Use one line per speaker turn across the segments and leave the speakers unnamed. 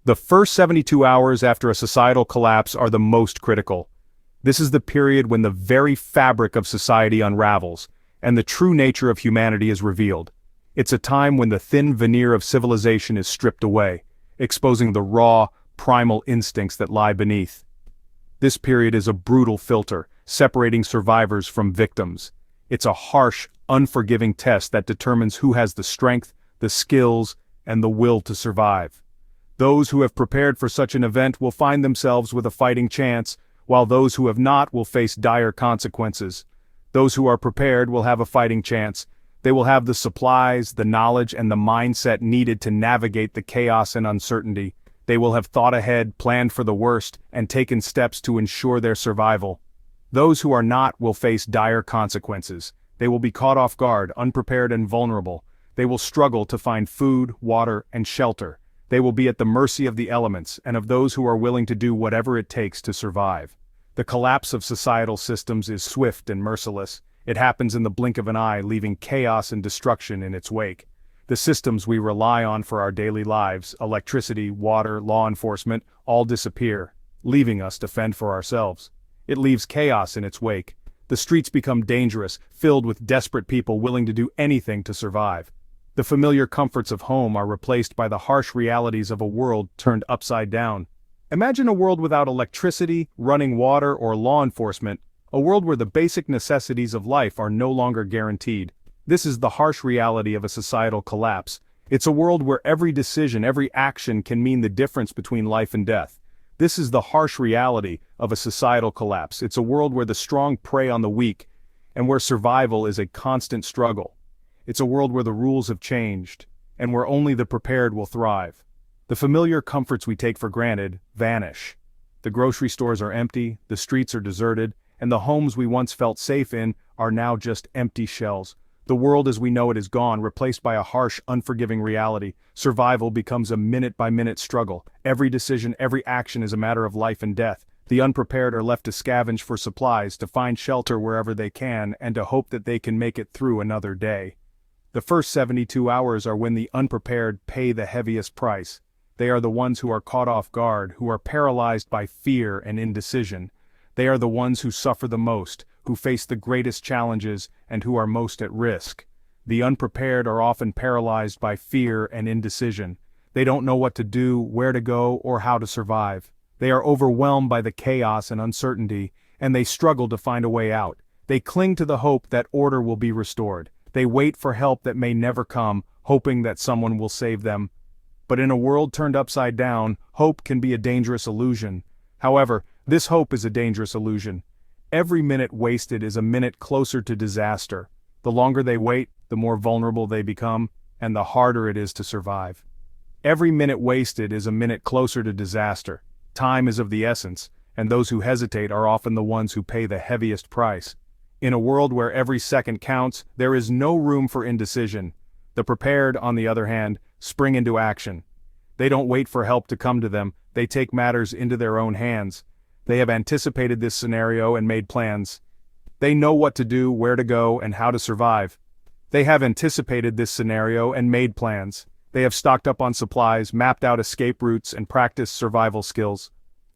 The first 72 hours after a societal collapse are the most critical. This is the period when the very fabric of society unravels, and the true nature of humanity is revealed. It's a time when the thin veneer of civilization is stripped away, exposing the raw, primal instincts that lie beneath. This period is a brutal filter, separating survivors from victims. It's a harsh, unforgiving test that determines who has the strength, the skills, and the will to survive. Those who have prepared for such an event will find themselves with a fighting chance, while those who have not will face dire consequences. Those who are prepared will have a fighting chance. They will have the supplies, the knowledge, and the mindset needed to navigate the chaos and uncertainty. They will have thought ahead, planned for the worst, and taken steps to ensure their survival. Those who are not will face dire consequences. They will be caught off guard, unprepared and vulnerable. They will struggle to find food, water, and shelter. They will be at the mercy of the elements and of those who are willing to do whatever it takes to survive. The collapse of societal systems is swift and merciless. It happens in the blink of an eye, leaving chaos and destruction in its wake. The systems we rely on for our daily lives, electricity, water, law enforcement, all disappear, leaving us to fend for ourselves. It leaves chaos in its wake. The streets become dangerous, filled with desperate people willing to do anything to survive. The familiar comforts of home are replaced by the harsh realities of a world turned upside down. Imagine a world without electricity, running water, or law enforcement, a world where the basic necessities of life are no longer guaranteed. This is the harsh reality of a societal collapse. It's a world where every decision, every action can mean the difference between life and death. This is the harsh reality of a societal collapse. It's a world where the strong prey on the weak, and where survival is a constant struggle. It's a world where the rules have changed, and where only the prepared will thrive. The familiar comforts we take for granted vanish. The grocery stores are empty, the streets are deserted, and the homes we once felt safe in are now just empty shells. The world as we know it is gone, replaced by a harsh, unforgiving reality. Survival becomes a minute-by-minute struggle. Every decision, every action is a matter of life and death. The unprepared are left to scavenge for supplies, to find shelter wherever they can, and to hope that they can make it through another day. The first 72 hours are when the unprepared pay the heaviest price. They are the ones who are caught off guard, who are paralyzed by fear and indecision. They are the ones who suffer the most, who face the greatest challenges, and who are most at risk. The unprepared are often paralyzed by fear and indecision. They don't know what to do, where to go, or how to survive. They are overwhelmed by the chaos and uncertainty, and they struggle to find a way out. They cling to the hope that order will be restored. They wait for help that may never come, hoping that someone will save them. But in a world turned upside down, hope can be a dangerous illusion. However, this hope is a dangerous illusion. Every minute wasted is a minute closer to disaster. The longer they wait, the more vulnerable they become, and the harder it is to survive. Every minute wasted is a minute closer to disaster. Time is of the essence, and those who hesitate are often the ones who pay the heaviest price. In a world where every second counts, there is no room for indecision. The prepared, on the other hand, spring into action. They don't wait for help to come to them, they take matters into their own hands. They have anticipated this scenario and made plans. They know what to do, where to go, and how to survive. They have anticipated this scenario and made plans. They have stocked up on supplies, mapped out escape routes, and practiced survival skills.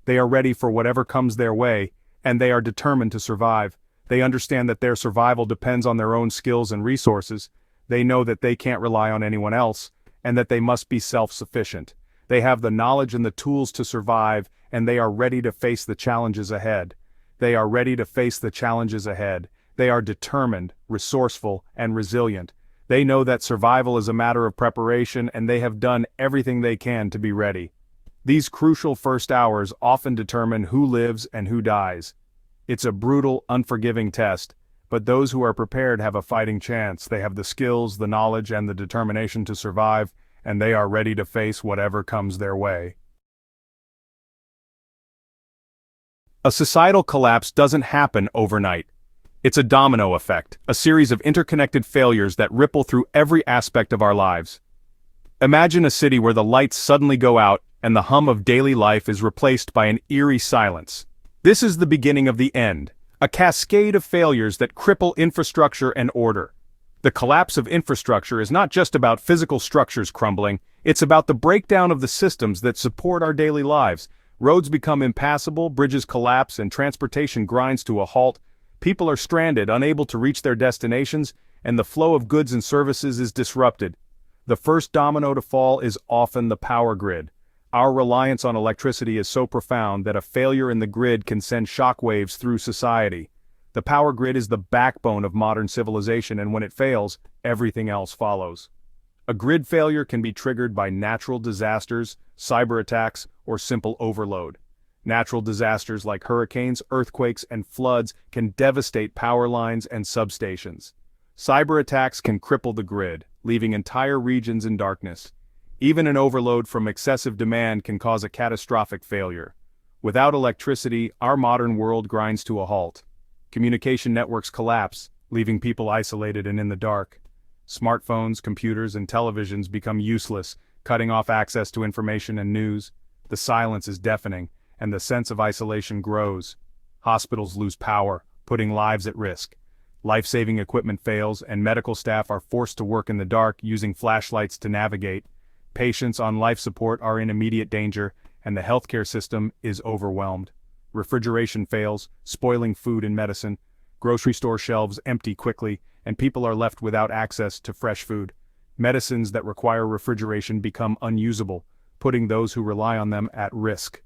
They are ready for whatever comes their way, and they are determined to survive. They understand that their survival depends on their own skills and resources. They know that they can't rely on anyone else, and that they must be self-sufficient. They have the knowledge and the tools to survive, and they are ready to face the challenges ahead. They are ready to face the challenges ahead. They are determined, resourceful, and resilient. They know that survival is a matter of preparation, and they have done everything they can to be ready. These crucial first hours often determine who lives and who dies. It's a brutal, unforgiving test, but those who are prepared have a fighting chance. They have the skills, the knowledge, and the determination to survive, and they are ready to face whatever comes their way. A societal collapse doesn't happen overnight. It's a domino effect, a series of interconnected failures that ripple through every aspect of our lives. Imagine a city where the lights suddenly go out and the hum of daily life is replaced by an eerie silence. This is the beginning of the end, a cascade of failures that cripple infrastructure and order. The collapse of infrastructure is not just about physical structures crumbling, it's about the breakdown of the systems that support our daily lives. Roads become impassable, bridges collapse, and transportation grinds to a halt. People are stranded, unable to reach their destinations, and the flow of goods and services is disrupted. The first domino to fall is often the power grid. Our reliance on electricity is so profound that a failure in the grid can send shockwaves through society. The power grid is the backbone of modern civilization, and when it fails, everything else follows. A grid failure can be triggered by natural disasters, cyber attacks, or simple overload. Natural disasters like hurricanes, earthquakes, and floods can devastate power lines and substations. Cyber attacks can cripple the grid, leaving entire regions in darkness. Even an overload from excessive demand can cause a catastrophic failure. Without electricity, our modern world grinds to a halt. Communication networks collapse, leaving people isolated and in the dark. Smartphones, computers, and televisions become useless, cutting off access to information and news. The silence is deafening, and the sense of isolation grows. Hospitals lose power, putting lives at risk. Life-saving equipment fails, and medical staff are forced to work in the dark using flashlights to navigate. Patients on life support are in immediate danger, and the healthcare system is overwhelmed. Refrigeration fails, spoiling food and medicine. Grocery store shelves empty quickly, and people are left without access to fresh food. Medicines that require refrigeration become unusable, putting those who rely on them at risk.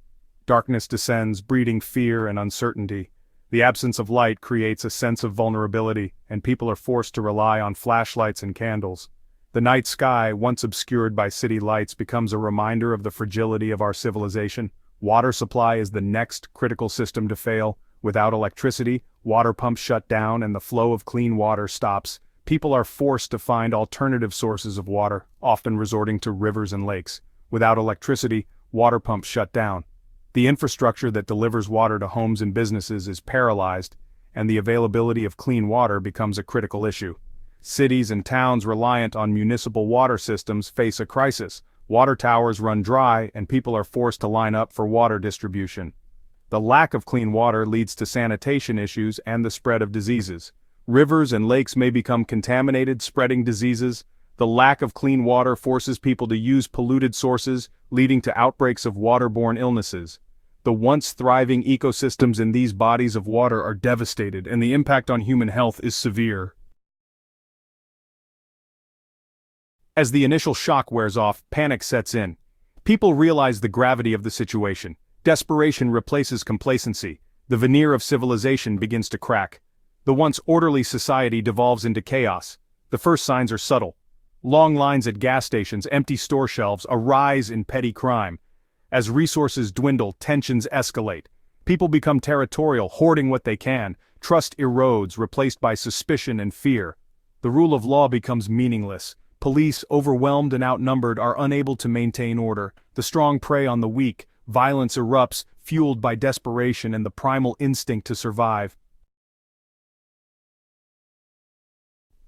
Darkness descends, breeding fear and uncertainty. The absence of light creates a sense of vulnerability, and people are forced to rely on flashlights and candles. The night sky, once obscured by city lights, becomes a reminder of the fragility of our civilization. Water supply is the next critical system to fail. Without electricity, water pumps shut down and the flow of clean water stops. People are forced to find alternative sources of water, often resorting to rivers and lakes. Without electricity, water pumps shut down. The infrastructure that delivers water to homes and businesses is paralyzed, and the availability of clean water becomes a critical issue. Cities and towns reliant on municipal water systems face a crisis. Water towers run dry, and people are forced to line up for water distribution. The lack of clean water leads to sanitation issues and the spread of diseases. Rivers and lakes may become contaminated, spreading diseases. The lack of clean water forces people to use polluted sources, leading to outbreaks of waterborne illnesses. The once thriving ecosystems in these bodies of water are devastated, and the impact on human health is severe. As the initial shock wears off, panic sets in. People realize the gravity of the situation. Desperation replaces complacency. The veneer of civilization begins to crack. The once orderly society devolves into chaos. The first signs are subtle. Long lines at gas stations, empty store shelves, a rise in petty crime. As resources dwindle, tensions escalate. People become territorial, hoarding what they can. Trust erodes, replaced by suspicion and fear. The rule of law becomes meaningless. Police, overwhelmed and outnumbered, are unable to maintain order. The strong prey on the weak. Violence erupts, fueled by desperation and the primal instinct to survive.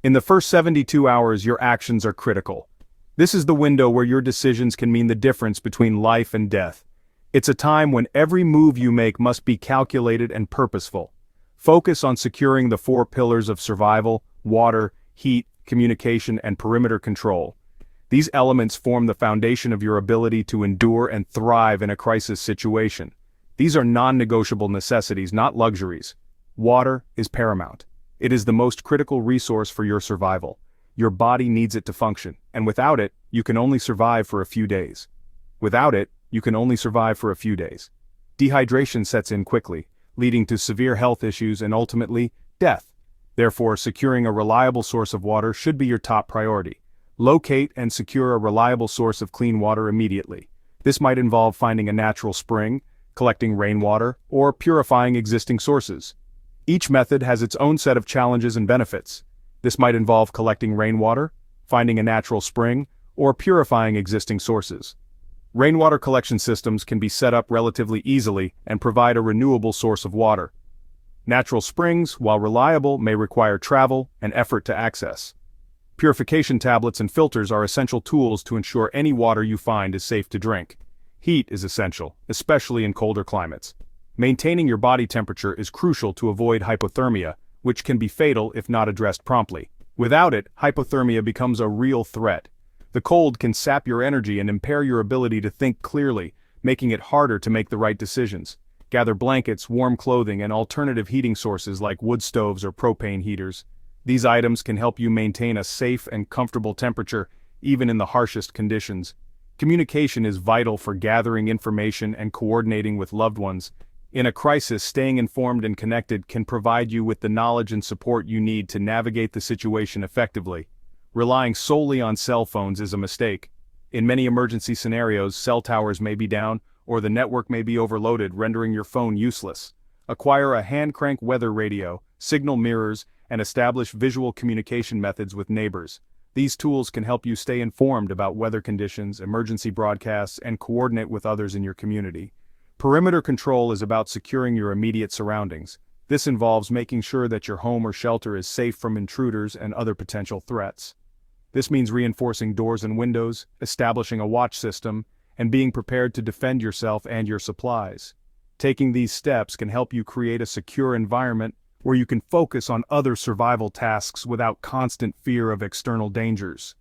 In the first 72 hours, your actions are critical. This is the window where your decisions can mean the difference between life and death. It's a time when every move you make must be calculated and purposeful. Focus on securing the 4 pillars of survival: water, heat, communication, and perimeter control. These elements form the foundation of your ability to endure and thrive in a crisis situation. These are non-negotiable necessities, not luxuries. Water is paramount. It is the most critical resource for your survival. Your body needs it to function, and without it, you can only survive for a few days. Dehydration sets in quickly, leading to severe health issues and ultimately, death. Therefore, securing a reliable source of water should be your top priority. Locate and secure a reliable source of clean water immediately. This might involve finding a natural spring, collecting rainwater, or purifying existing sources. Each method has its own set of challenges and benefits. This might involve collecting rainwater, finding a natural spring, or purifying existing sources. Rainwater collection systems can be set up relatively easily and provide a renewable source of water. Natural springs, while reliable, may require travel and effort to access. Purification tablets and filters are essential tools to ensure any water you find is safe to drink. Heat is essential, especially in colder climates. Maintaining your body temperature is crucial to avoid hypothermia, which can be fatal if not addressed promptly. Without it, hypothermia becomes a real threat. The cold can sap your energy and impair your ability to think clearly, making it harder to make the right decisions. Gather blankets, warm clothing, and alternative heating sources like wood stoves or propane heaters. These items can help you maintain a safe and comfortable temperature, even in the harshest conditions. Communication is vital for gathering information and coordinating with loved ones. In a crisis, staying informed and connected can provide you with the knowledge and support you need to navigate the situation effectively. Relying solely on cell phones is a mistake. In many emergency scenarios, cell towers may be down, or the network may be overloaded, rendering your phone useless. Acquire a hand-crank weather radio, signal mirrors, and establish visual communication methods with neighbors. These tools can help you stay informed about weather conditions, emergency broadcasts, and coordinate with others in your community. Perimeter control is about securing your immediate surroundings. This involves making sure that your home or shelter is safe from intruders and other potential threats. This means reinforcing doors and windows, establishing a watch system, and being prepared to defend yourself and your supplies. Taking these steps can help you create a secure environment where you can focus on other survival tasks without constant fear of external dangers.